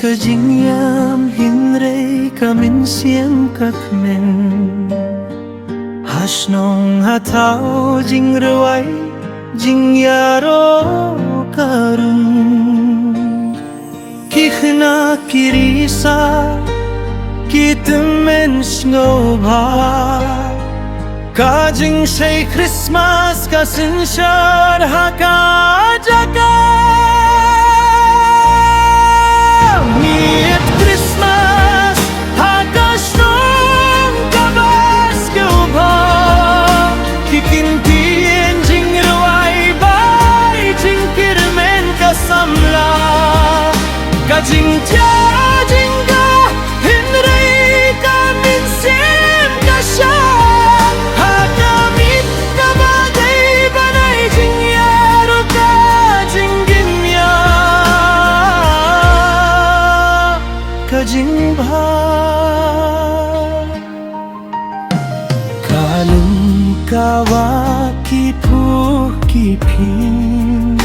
Ka jingyam hinre ka min siem ka kmen Hasnong hatao jing ruai jing yaro karung Kikhna kirisa kitmen sngoba Ka jing say Christmas ka sinshar haka jaka Miet Christmas hakashnong kabas kauba Kikintien jing ruai bai jing kirmen kasamla Ka jing tia jing ga hinrei ka min sim ka sha Hakamit ka bagay banay jing yaro ka jing gimya Kajing bha Kalum kawa ki phu ki phin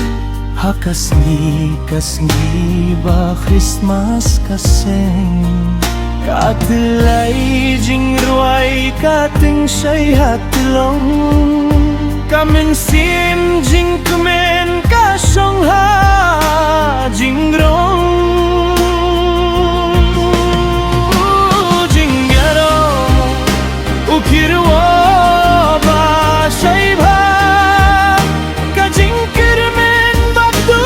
Hakasni kasni ba Christmas kaseng Katlay jing ruai kating shay hatlong Kamin sim jing kumen ka shong ha jing rong Ukirwa ba shaiba Ka jing kirmen baktu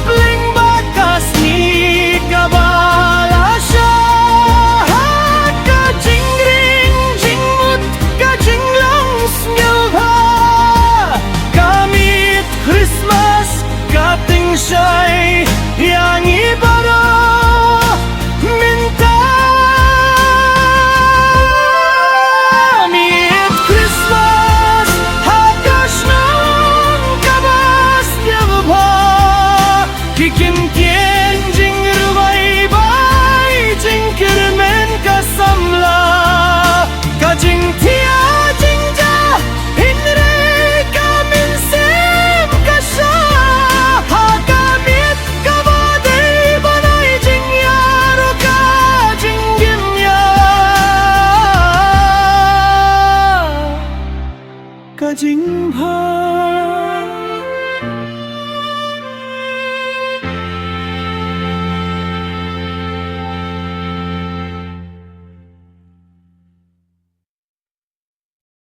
pling bakas ni kabalasha Ka jing ring jing mut ka jing long sngelba Kamit Christmas kating shay